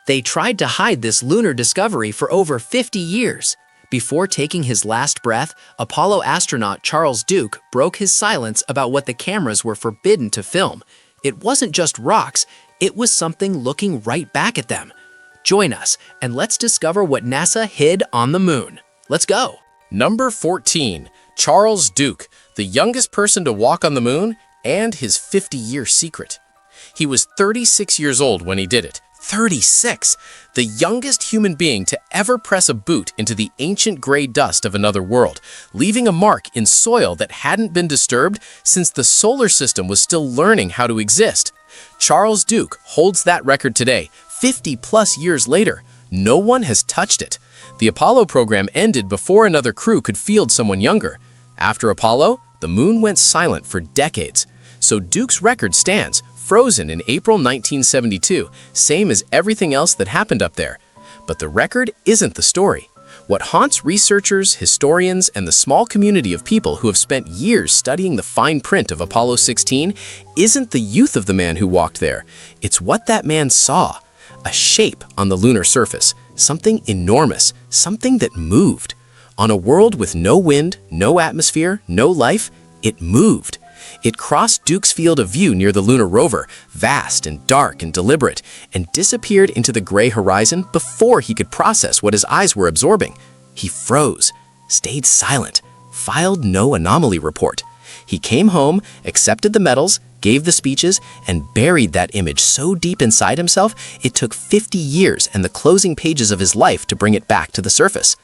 They tried to hide this lunar discovery for over 50 years. Before taking his last breath, Apollo astronaut Charles Duke broke his silence about what the cameras were forbidden to film. It wasn't just rocks, it was something looking right back at them. Join us, and let's discover what NASA hid on the moon. Let's go! Number 14. Charles Duke, the youngest person to walk on the moon, and his 50-year secret. He was 36 years old when he did it. 36! The youngest human being to ever press a boot into the ancient gray dust of another world, leaving a mark in soil that hadn't been disturbed since the solar system was still learning how to exist. Charles Duke holds that record today, 50-plus years later. No one has touched it. The Apollo program ended before another crew could field someone younger. After Apollo, the moon went silent for decades. So Duke's record stands, frozen in April 1972, same as everything else that happened up there. But the record isn't the story. What haunts researchers, historians, and the small community of people who have spent years studying the fine print of Apollo 16 isn't the youth of the man who walked there. It's what that man saw. A shape on the lunar surface, something enormous, something that moved. On a world with no wind, no atmosphere, no life, it moved. It crossed Duke's field of view near the lunar rover, vast and dark and deliberate, and disappeared into the gray horizon before he could process what his eyes were absorbing. He froze, stayed silent, filed no anomaly report. He came home, accepted the medals, gave the speeches, and buried that image so deep inside himself it took 50 years and the closing pages of his life to bring it back to the surface.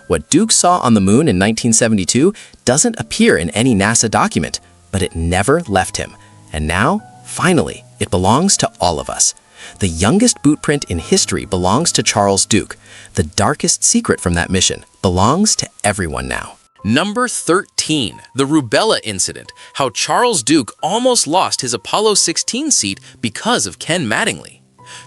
What Duke saw on the moon in 1972 doesn't appear in any NASA document, but it never left him. And now, finally, it belongs to all of us. The youngest boot print in history belongs to Charles Duke. The darkest secret from that mission belongs to everyone now. Number 13. The Rubella Incident, how Charles Duke almost lost his Apollo 16 seat because of Ken Mattingly.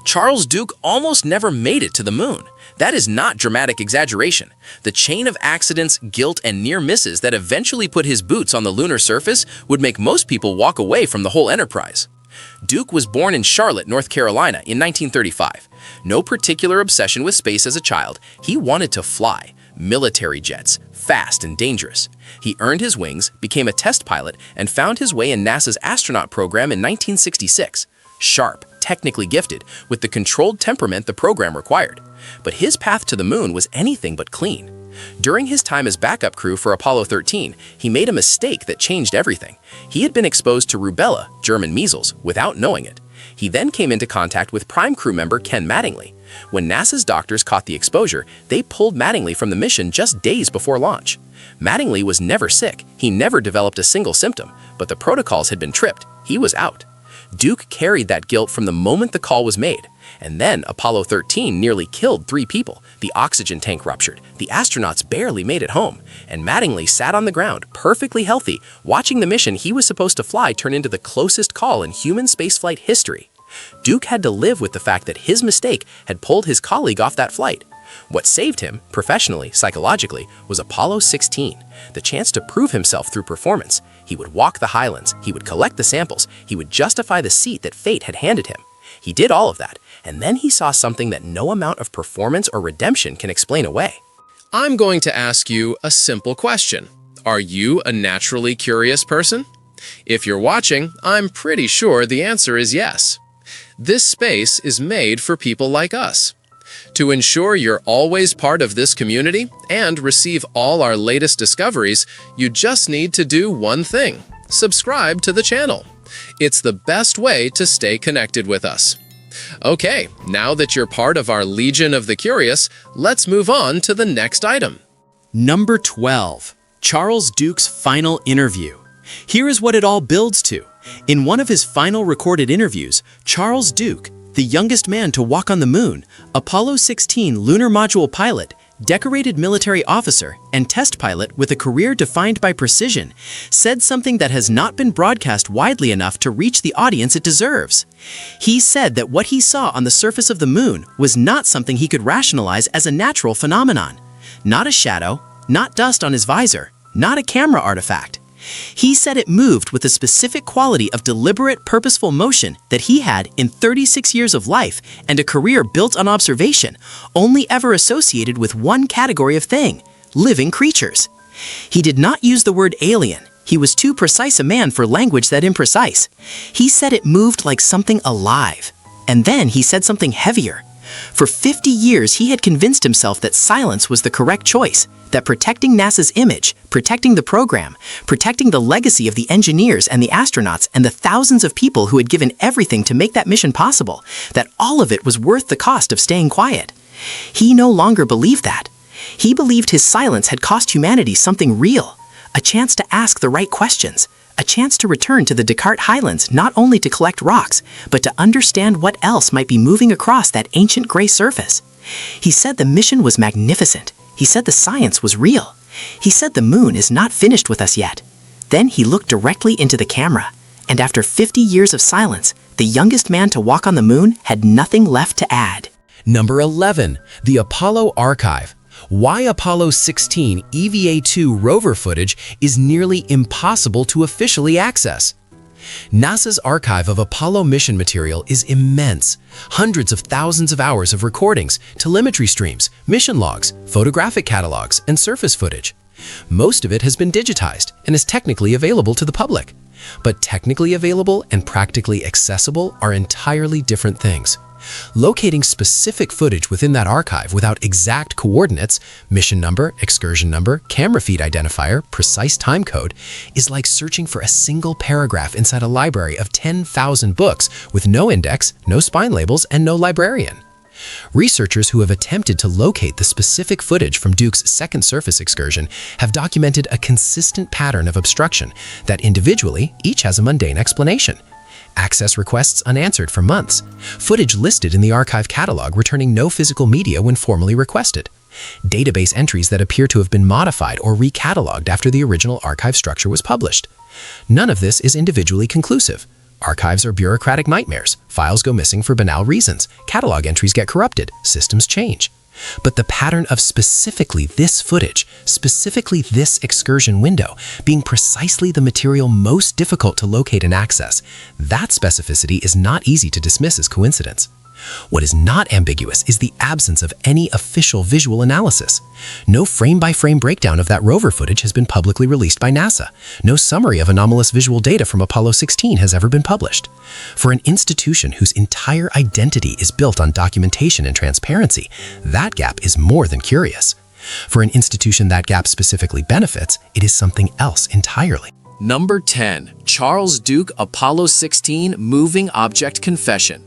Charles Duke almost never made it to the moon. That is not dramatic exaggeration. The chain of accidents, guilt, and near misses that eventually put his boots on the lunar surface would make most people walk away from the whole enterprise. Duke was born in Charlotte, North Carolina in 1935. No particular obsession with space as a child, he wanted to fly. Military jets, fast and dangerous. He earned his wings, became a test pilot, and found his way in NASA's astronaut program in 1966. Sharp, technically gifted, with the controlled temperament the program required. But his path to the moon was anything but clean. During his time as backup crew for Apollo 13, he made a mistake that changed everything. He had been exposed to rubella, German measles, without knowing it. He then came into contact with prime crew member Ken Mattingly. When NASA's doctors caught the exposure, they pulled Mattingly from the mission just days before launch. Mattingly was never sick, he never developed a single symptom, but the protocols had been tripped, he was out. Duke carried that guilt from the moment the call was made. And then Apollo 13 nearly killed 3 people. The oxygen tank ruptured, the astronauts barely made it home, and Mattingly sat on the ground, perfectly healthy, watching the mission he was supposed to fly turn into the closest call in human spaceflight history. Duke had to live with the fact that his mistake had pulled his colleague off that flight. What saved him, professionally, psychologically, was Apollo 16, the chance to prove himself through performance. He would walk the highlands, he would collect the samples, he would justify the seat that fate had handed him. He did all of that, and then he saw something that no amount of performance or redemption can explain away. I'm going to ask you a simple question. Are you a naturally curious person? If you're watching, I'm pretty sure the answer is yes. This space is made for people like us. To ensure you're always part of this community and receive all our latest discoveries, you just need to do one thing: subscribe to the channel. It's the best way to stay connected with us. Okay, now that you're part of our Legion of the Curious, let's move on to the next item. Number 12. Charles Duke's final interview. Here is what it all builds to. In one of his final recorded interviews, Charles Duke, the youngest man to walk on the moon, Apollo 16 lunar module pilot, decorated military officer, and test pilot with a career defined by precision, said something that has not been broadcast widely enough to reach the audience it deserves. He said that what he saw on the surface of the moon was not something he could rationalize as a natural phenomenon. Not a shadow, not dust on his visor, not a camera artifact. He said it moved with a specific quality of deliberate, purposeful motion that he had in 36 years of life and a career built on observation, only ever associated with one category of thing: living creatures. He did not use the word alien. He was too precise a man for language that imprecise. He said it moved like something alive. And then he said something heavier. For 50 years, he had convinced himself that silence was the correct choice, that protecting NASA's image, protecting the program, protecting the legacy of the engineers and the astronauts and the thousands of people who had given everything to make that mission possible, that all of it was worth the cost of staying quiet. He no longer believed that. He believed his silence had cost humanity something real, a chance to ask the right questions, a chance to return to the Descartes Highlands not only to collect rocks, but to understand what else might be moving across that ancient gray surface. He said the mission was magnificent. He said the science was real. He said the moon is not finished with us yet. Then he looked directly into the camera, and after 50 years of silence, the youngest man to walk on the moon had nothing left to add. Number 11. The Apollo Archive. Why Apollo 16 EVA-2 rover footage is nearly impossible to officially access. NASA's archive of Apollo mission material is immense. Hundreds of thousands of hours of recordings, telemetry streams, mission logs, photographic catalogs, and surface footage. Most of it has been digitized and is technically available to the public. But technically available and practically accessible are entirely different things. Locating specific footage within that archive without exact coordinates, mission number, excursion number, camera feed identifier, precise time code, is like searching for a single paragraph inside a library of 10,000 books with no index, no spine labels, and no librarian. Researchers who have attempted to locate the specific footage from Duke's second surface excursion have documented a consistent pattern of obstruction that individually each has a mundane explanation. Access requests unanswered for months. Footage listed in the archive catalog returning no physical media when formally requested. Database entries that appear to have been modified or recatalogued after the original archive structure was published. None of this is individually conclusive. Archives are bureaucratic nightmares. Files go missing for banal reasons. Catalog entries get corrupted. Systems change. But the pattern of specifically this footage, specifically this excursion window, being precisely the material most difficult to locate and access, that specificity is not easy to dismiss as coincidence. What is not ambiguous is the absence of any official visual analysis. No frame-by-frame breakdown of that rover footage has been publicly released by NASA. No summary of anomalous visual data from Apollo 16 has ever been published. For an institution whose entire identity is built on documentation and transparency, that gap is more than curious. For an institution that gap specifically benefits, it is something else entirely. Number 10. Charles Duke Apollo 16 Moving Object Confession.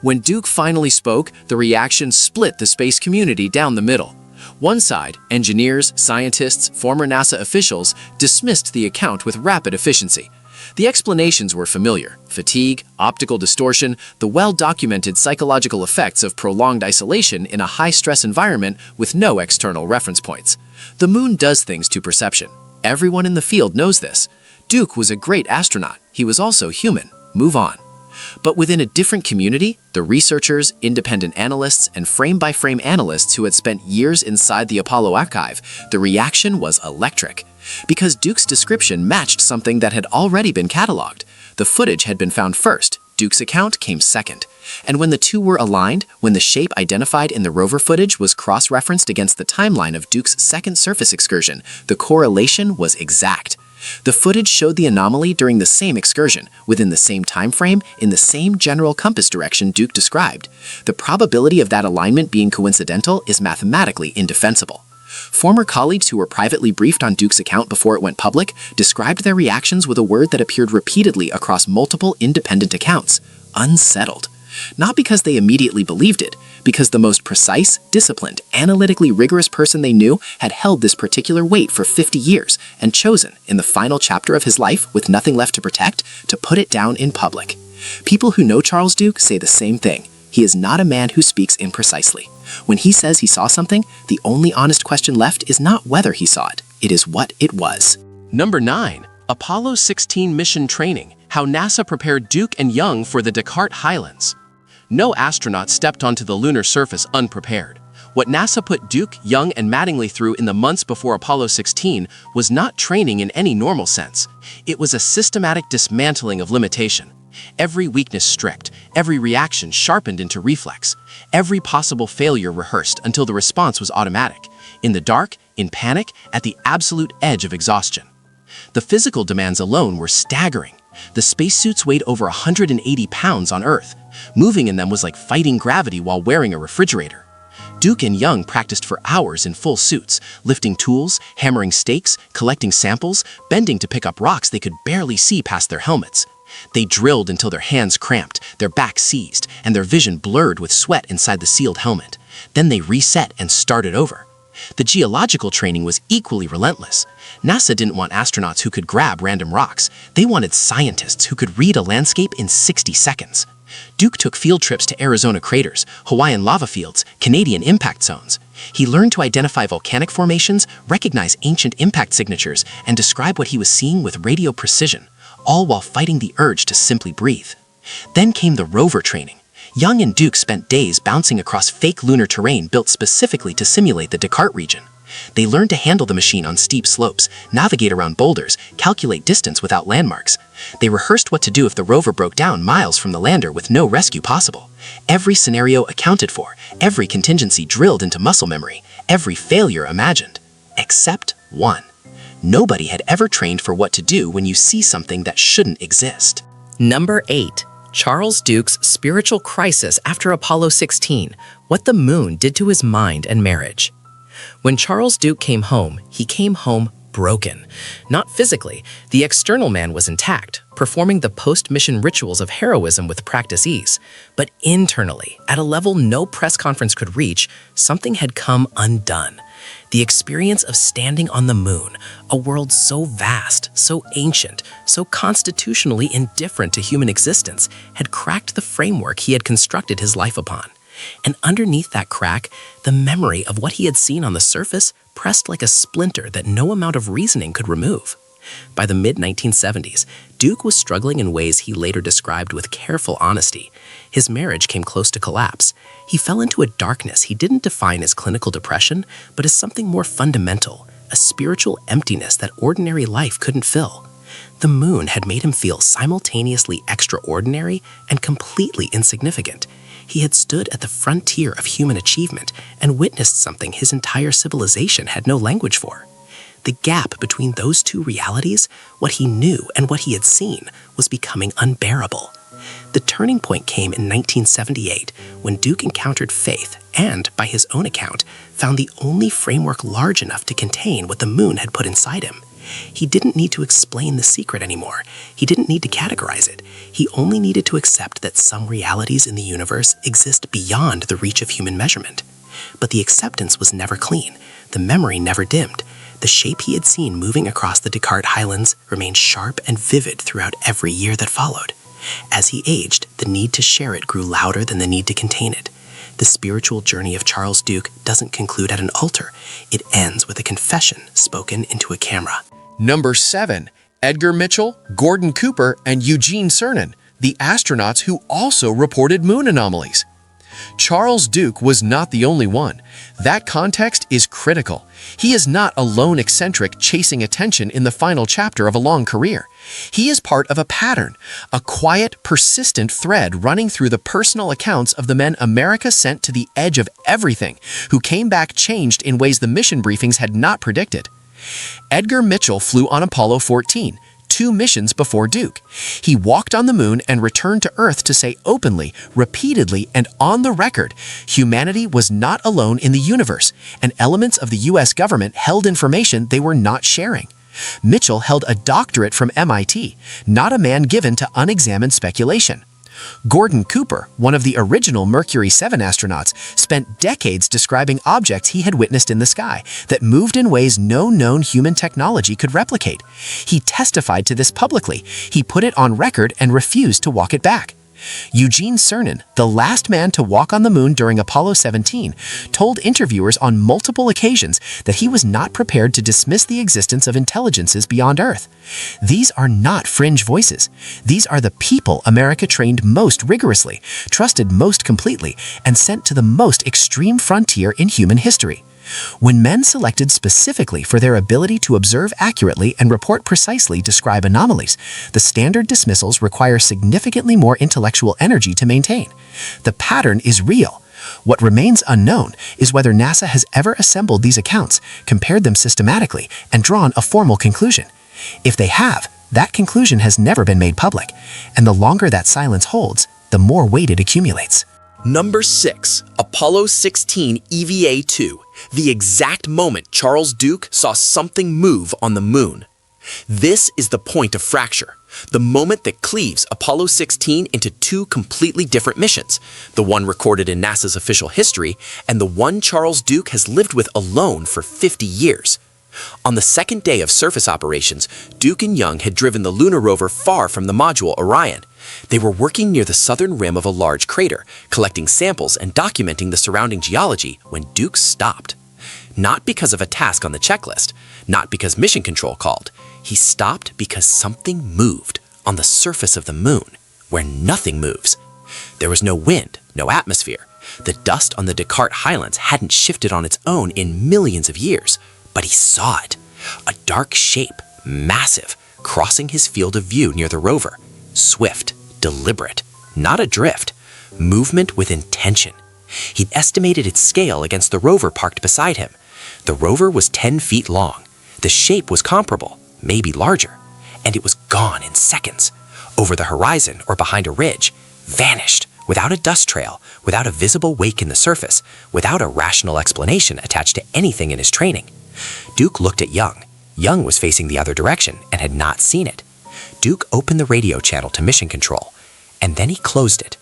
When Duke finally spoke, the reaction split the space community down the middle. One side, engineers, scientists, former NASA officials, dismissed the account with rapid efficiency. The explanations were familiar: fatigue, optical distortion, the well-documented psychological effects of prolonged isolation in a high-stress environment with no external reference points. The moon does things to perception. Everyone in the field knows this. Duke was a great astronaut. He was also human. Move on. But within a different community, the researchers, independent analysts, and frame-by-frame analysts who had spent years inside the Apollo archive, the reaction was electric. Because Duke's description matched something that had already been cataloged. The footage had been found first. Duke's account came second. And when the two were aligned, when the shape identified in the rover footage was cross-referenced against the timeline of Duke's second surface excursion, the correlation was exact. The footage showed the anomaly during the same excursion, within the same time frame, in the same general compass direction Duke described. The probability of that alignment being coincidental is mathematically indefensible. Former colleagues who were privately briefed on Duke's account before it went public described their reactions with a word that appeared repeatedly across multiple independent accounts: unsettled. Not because they immediately believed it, because the most precise, disciplined, analytically rigorous person they knew had held this particular weight for 50 years and chosen, in the final chapter of his life with nothing left to protect, to put it down in public. People who know Charles Duke say the same thing. He is not a man who speaks imprecisely. When he says he saw something, the only honest question left is not whether he saw it. It is what it was. Number 9. Apollo 16 Mission Training. How NASA prepared Duke and Young for the Descartes Highlands. No astronaut stepped onto the lunar surface unprepared. What NASA put Duke, Young, and Mattingly through in the months before Apollo 16 was not training in any normal sense. It was a systematic dismantling of limitation. Every weakness stripped, every reaction sharpened into reflex, every possible failure rehearsed until the response was automatic, in the dark, in panic, at the absolute edge of exhaustion. The physical demands alone were staggering. The spacesuits weighed over 180 pounds on Earth. Moving in them was like fighting gravity while wearing a refrigerator. Duke and Young practiced for hours in full suits, lifting tools, hammering stakes, collecting samples, bending to pick up rocks they could barely see past their helmets. They drilled until their hands cramped, their backs seized, and their vision blurred with sweat inside the sealed helmet. Then they reset and started over. The geological training was equally relentless. NASA didn't want astronauts who could grab random rocks. They wanted scientists who could read a landscape in 60 seconds. Duke took field trips to Arizona craters, Hawaiian lava fields, Canadian impact zones. He learned to identify volcanic formations, recognize ancient impact signatures, and describe what he was seeing with radio precision, all while fighting the urge to simply breathe. Then came the rover training. Young and Duke spent days bouncing across fake lunar terrain built specifically to simulate the Descartes region. They learned to handle the machine on steep slopes, navigate around boulders, calculate distance without landmarks. They rehearsed what to do if the rover broke down miles from the lander with no rescue possible. Every scenario accounted for, every contingency drilled into muscle memory, every failure imagined. Except one. Nobody had ever trained for what to do when you see something that shouldn't exist. Number 8. Charles Duke's spiritual crisis after Apollo 16, what the moon did to his mind and marriage. When Charles Duke came home, he came home broken. Not physically, the external man was intact, performing the post-mission rituals of heroism with practice ease. But internally, at a level no press conference could reach, something had come undone. The experience of standing on the moon, a world so vast, so ancient, so constitutionally indifferent to human existence, had cracked the framework he had constructed his life upon. And underneath that crack, the memory of what he had seen on the surface pressed like a splinter that no amount of reasoning could remove. By the mid-1970s, Duke was struggling in ways he later described with careful honesty. His marriage came close to collapse. He fell into a darkness he didn't define as clinical depression, but as something more fundamental, a spiritual emptiness that ordinary life couldn't fill. The moon had made him feel simultaneously extraordinary and completely insignificant. He had stood at the frontier of human achievement and witnessed something his entire civilization had no language for. The gap between those two realities, what he knew and what he had seen, was becoming unbearable. The turning point came in 1978 when Duke encountered faith and, by his own account, found the only framework large enough to contain what the moon had put inside him. He didn't need to explain the secret anymore. He didn't need to categorize it. He only needed to accept that some realities in the universe exist beyond the reach of human measurement. But the acceptance was never clean. The memory never dimmed. The shape he had seen moving across the Descartes Highlands remained sharp and vivid throughout every year that followed. As he aged, the need to share it grew louder than the need to contain it. The spiritual journey of Charles Duke doesn't conclude at an altar. It ends with a confession spoken into a camera. Number 7. Edgar Mitchell, Gordon Cooper, and Eugene Cernan, the astronauts who also reported moon anomalies. Charles Duke was not the only one. That context is critical. He is not a lone eccentric chasing attention in the final chapter of a long career. He is part of a pattern, a quiet, persistent thread running through the personal accounts of the men America sent to the edge of everything, who came back changed in ways the mission briefings had not predicted. Edgar Mitchell flew on Apollo 14, 2 missions before Duke. He walked on the moon and returned to Earth to say openly, repeatedly, and on the record, humanity was not alone in the universe, and elements of the US government held information they were not sharing. Mitchell held a doctorate from MIT, not a man given to unexamined speculation. Gordon Cooper, one of the original Mercury 7 astronauts, spent decades describing objects he had witnessed in the sky that moved in ways no known human technology could replicate. He testified to this publicly. He put it on record and refused to walk it back. Eugene Cernan, the last man to walk on the moon during Apollo 17, told interviewers on multiple occasions that he was not prepared to dismiss the existence of intelligences beyond Earth. These are not fringe voices. These are the people America trained most rigorously, trusted most completely, and sent to the most extreme frontier in human history. When men selected specifically for their ability to observe accurately and report precisely describe anomalies, the standard dismissals require significantly more intellectual energy to maintain. The pattern is real. What remains unknown is whether NASA has ever assembled these accounts, compared them systematically, and drawn a formal conclusion. If they have, that conclusion has never been made public, and the longer that silence holds, the more weight it accumulates. Number 6. Apollo 16 EVA-2, the exact moment Charles Duke saw something move on the moon. This is the point of fracture, the moment that cleaves Apollo 16 into two completely different missions, the one recorded in NASA's official history and the one Charles Duke has lived with alone for 50 years. On the second day of surface operations, Duke and Young had driven the lunar rover far from the module Orion. They were working near the southern rim of a large crater, collecting samples and documenting the surrounding geology when Duke stopped. Not because of a task on the checklist, not because mission control called. He stopped because something moved on the surface of the moon, where nothing moves. There was no wind, no atmosphere. The dust on the Descartes Highlands hadn't shifted on its own in millions of years. But he saw it, a dark shape, massive, crossing his field of view near the rover. Swift, deliberate, not adrift, movement with intention. He'd estimated its scale against the rover parked beside him. The rover was 10 feet long. The shape was comparable, maybe larger, and it was gone in seconds. Over the horizon or behind a ridge, vanished, without a dust trail, without a visible wake in the surface, without a rational explanation attached to anything in his training. Duke looked at Young. Young was facing the other direction and had not seen it. Duke opened the radio channel to mission control, and then he closed it.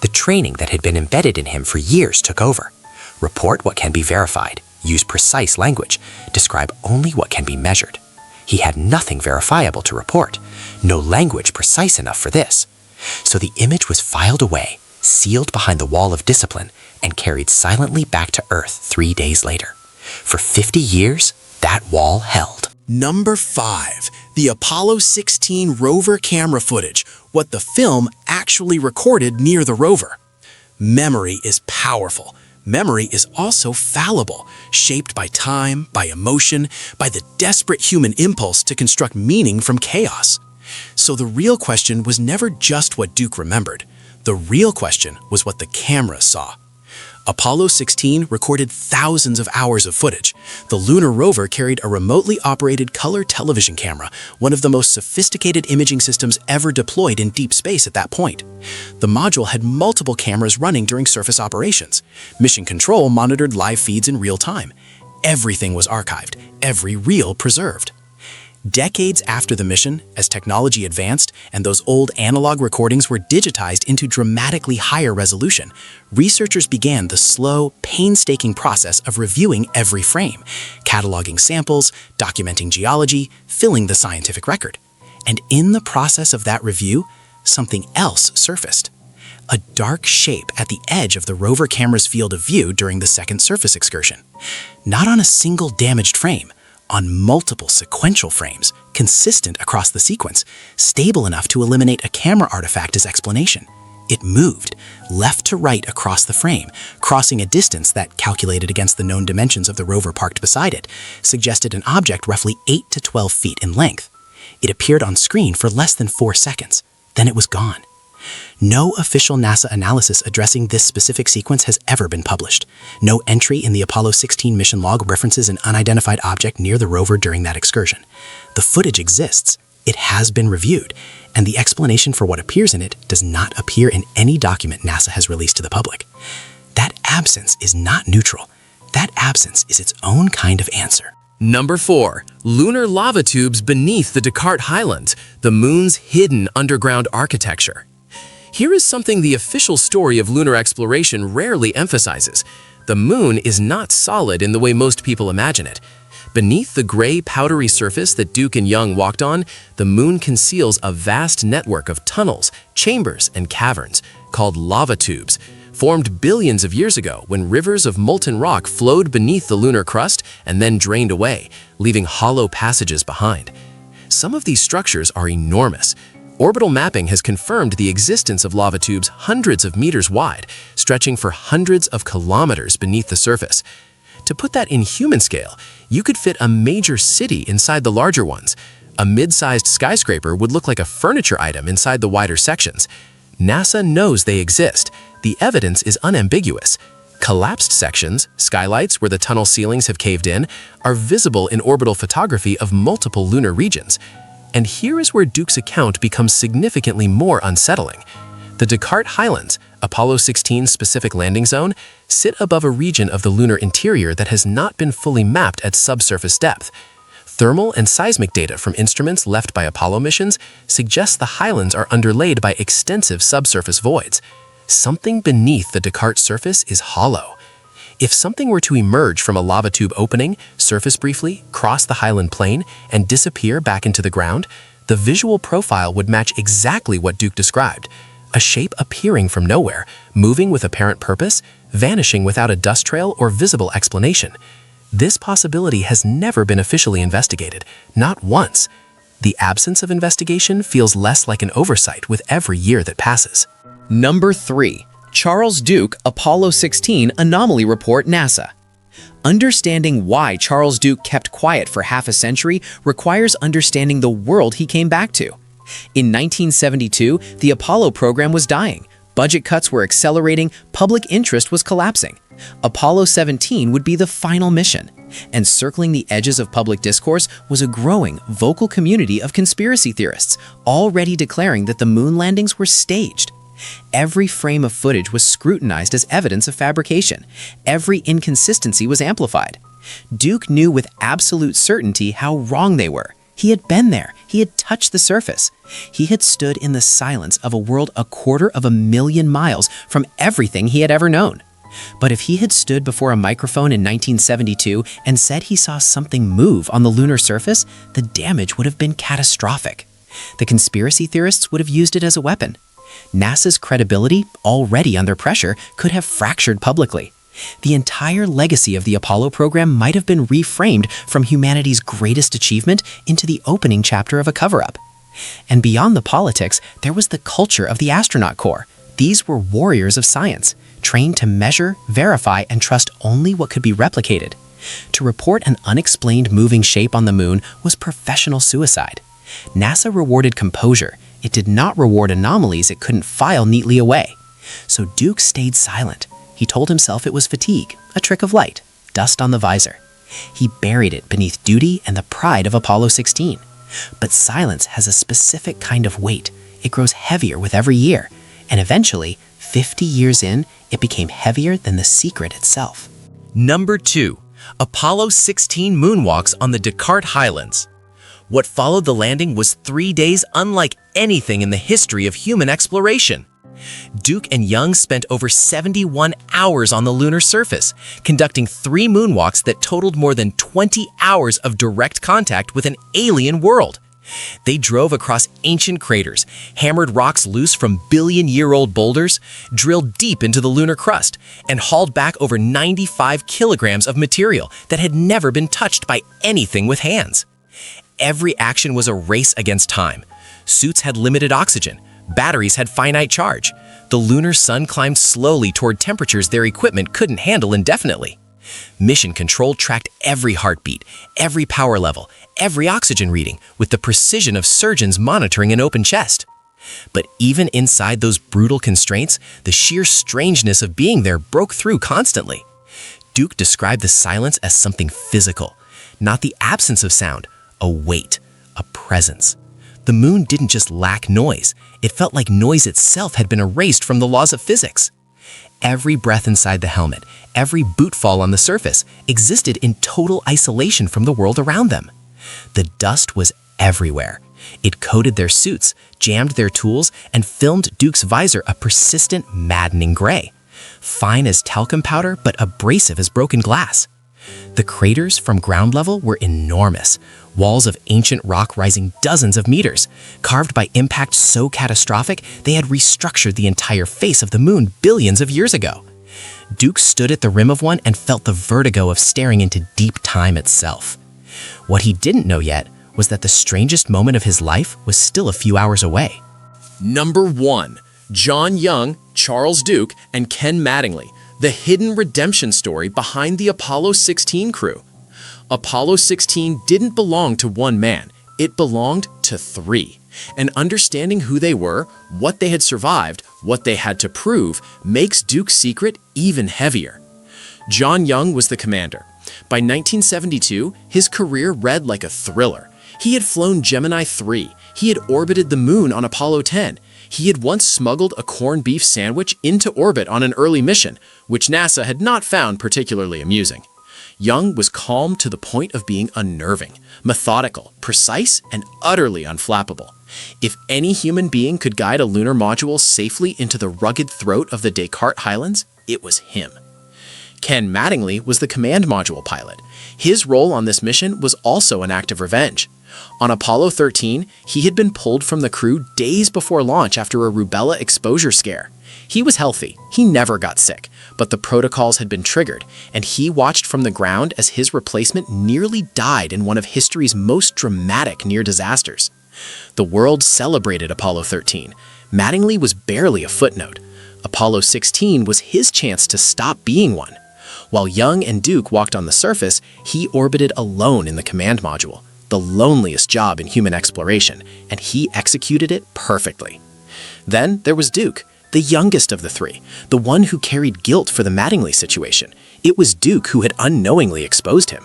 The training that had been embedded in him for years took over. Report what can be verified, use precise language, describe only what can be measured. He had nothing verifiable to report, no language precise enough for this. So the image was filed away, sealed behind the wall of discipline, and carried silently back to Earth 3 days later. For 50 years, that wall held. Number 5. The Apollo 16 rover camera footage, what the film actually recorded near the rover. Memory is powerful. Memory is also fallible, shaped by time, by emotion, by the desperate human impulse to construct meaning from chaos. So the real question was never just what Duke remembered. The real question was what the camera saw. Apollo 16 recorded thousands of hours of footage. The lunar rover carried a remotely operated color television camera, one of the most sophisticated imaging systems ever deployed in deep space at that point. The module had multiple cameras running during surface operations. Mission Control monitored live feeds in real time. Everything was archived, every reel preserved. Decades after the mission, as technology advanced and those old analog recordings were digitized into dramatically higher resolution, researchers began the slow, painstaking process of reviewing every frame, cataloging samples, documenting geology, filling the scientific record. And in the process of that review, something else surfaced. A dark shape at the edge of the rover camera's field of view during the second surface excursion. Not on a single damaged frame, on multiple sequential frames, consistent across the sequence, stable enough to eliminate a camera artifact as explanation. It moved, left to right across the frame, crossing a distance that, calculated against the known dimensions of the rover parked beside it, suggested an object roughly 8 to 12 feet in length. It appeared on screen for less than 4 seconds. Then it was gone. No official NASA analysis addressing this specific sequence has ever been published. No entry in the Apollo 16 mission log references an unidentified object near the rover during that excursion. The footage exists, it has been reviewed, and the explanation for what appears in it does not appear in any document NASA has released to the public. That absence is not neutral. That absence is its own kind of answer. Number 4. Lunar lava tubes beneath the Descartes Highlands, the moon's hidden underground architecture. Here is something the official story of lunar exploration rarely emphasizes. The moon is not solid in the way most people imagine it. Beneath the gray, powdery surface that Duke and Young walked on, the moon conceals a vast network of tunnels, chambers, and caverns, called lava tubes, formed billions of years ago when rivers of molten rock flowed beneath the lunar crust and then drained away, leaving hollow passages behind. Some of these structures are enormous. Orbital mapping has confirmed the existence of lava tubes hundreds of meters wide, stretching for hundreds of kilometers beneath the surface. To put that in human scale, you could fit a major city inside the larger ones. A mid-sized skyscraper would look like a furniture item inside the wider sections. NASA knows they exist. The evidence is unambiguous. Collapsed sections, skylights where the tunnel ceilings have caved in, are visible in orbital photography of multiple lunar regions. And here is where Duke's account becomes significantly more unsettling. The Descartes Highlands, Apollo 16's specific landing zone, sit above a region of the lunar interior that has not been fully mapped at subsurface depth. Thermal and seismic data from instruments left by Apollo missions suggests the highlands are underlaid by extensive subsurface voids. Something beneath the Descartes surface is hollow. If something were to emerge from a lava tube opening, surface briefly, cross the highland plane, and disappear back into the ground, the visual profile would match exactly what Duke described. A shape appearing from nowhere, moving with apparent purpose, vanishing without a dust trail or visible explanation. This possibility has never been officially investigated, not once. The absence of investigation feels less like an oversight with every year that passes. Number 3. Charles Duke, Apollo 16 Anomaly Report, NASA. Understanding why Charles Duke kept quiet for half a century requires understanding the world he came back to. In 1972, the Apollo program was dying. Budget cuts were accelerating, public interest was collapsing. Apollo 17 would be the final mission. And circling the edges of public discourse was a growing, vocal community of conspiracy theorists, already declaring that the moon landings were staged. Every frame of footage was scrutinized as evidence of fabrication. Every inconsistency was amplified. Duke knew with absolute certainty how wrong they were. He had been there. He had touched the surface. He had stood in the silence of a world 250,000 miles from everything he had ever known. But if he had stood before a microphone in 1972 and said he saw something move on the lunar surface, the damage would have been catastrophic. The conspiracy theorists would have used it as a weapon. NASA's credibility, already under pressure, could have fractured publicly. The entire legacy of the Apollo program might have been reframed from humanity's greatest achievement into the opening chapter of a cover-up. And beyond the politics, there was the culture of the astronaut corps. These were warriors of science, trained to measure, verify, and trust only what could be replicated. To report an unexplained moving shape on the moon was professional suicide. NASA rewarded composure. It did not reward anomalies it couldn't file neatly away. So Duke stayed silent. He told himself it was fatigue, a trick of light, dust on the visor. He buried it beneath duty and the pride of Apollo 16. But silence has a specific kind of weight. It grows heavier with every year. And eventually, 50 years in, it became heavier than the secret itself. Number 2. Apollo 16 moonwalks on the Descartes Highlands. What followed the landing was 3 days unlike anything in the history of human exploration. Duke and Young spent over 71 hours on the lunar surface, conducting 3 moonwalks that totaled more than 20 hours of direct contact with an alien world. They drove across ancient craters, hammered rocks loose from billion-year-old boulders, drilled deep into the lunar crust, and hauled back over 95 kilograms of material that had never been touched by anything with hands. Every action was a race against time. Suits had limited oxygen. Batteries had finite charge. The lunar sun climbed slowly toward temperatures their equipment couldn't handle indefinitely. Mission Control tracked every heartbeat, every power level, every oxygen reading with the precision of surgeons monitoring an open chest. But even inside those brutal constraints, the sheer strangeness of being there broke through constantly. Duke described the silence as something physical, not the absence of sound, a weight, a presence. The moon didn't just lack noise, it felt like noise itself had been erased from the laws of physics. Every breath inside the helmet, every bootfall on the surface, existed in total isolation from the world around them. The dust was everywhere. It coated their suits, jammed their tools, and filmed Duke's visor a persistent, maddening gray. Fine as talcum powder, but abrasive as broken glass. The craters from ground level were enormous, walls of ancient rock rising dozens of meters, carved by impact so catastrophic they had restructured the entire face of the moon billions of years ago. Duke stood at the rim of one and felt the vertigo of staring into deep time itself. What he didn't know yet was that the strangest moment of his life was still a few hours away. Number 1. John Young, Charles Duke, and Ken Mattingly, the hidden redemption story behind the Apollo 16 crew. Apollo 16 didn't belong to one man, it belonged to 3. And understanding who they were, what they had survived, what they had to prove, makes Duke's secret even heavier. John Young was the commander. By 1972, his career read like a thriller. He had flown Gemini 3. He had orbited the moon on Apollo 10. He had once smuggled a corned beef sandwich into orbit on an early mission, which NASA had not found particularly amusing. Young was calm to the point of being unnerving, methodical, precise, and utterly unflappable. If any human being could guide a lunar module safely into the rugged throat of the Descartes Highlands, it was him. Ken Mattingly was the command module pilot. His role on this mission was also an act of revenge. On Apollo 13, he had been pulled from the crew days before launch after a rubella exposure scare. He was healthy, he never got sick, but the protocols had been triggered, and he watched from the ground as his replacement nearly died in one of history's most dramatic near disasters. The world celebrated Apollo 13. Mattingly was barely a footnote. Apollo 16 was his chance to stop being one. While Young and Duke walked on the surface, he orbited alone in the command module, the loneliest job in human exploration, and he executed it perfectly. Then there was Duke, the youngest of the 3, the one who carried guilt for the Mattingly situation. It was Duke who had unknowingly exposed him.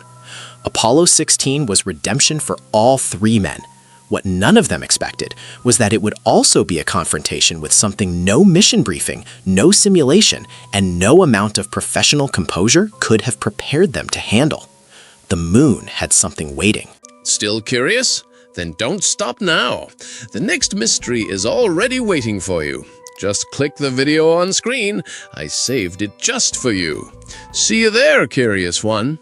Apollo 16 was redemption for all 3 men. What none of them expected was that it would also be a confrontation with something no mission briefing, no simulation, and no amount of professional composure could have prepared them to handle. The moon had something waiting. Still curious? Then don't stop now. The next mystery is already waiting for you. Just click the video on screen. I saved it just for you. See you there, curious one.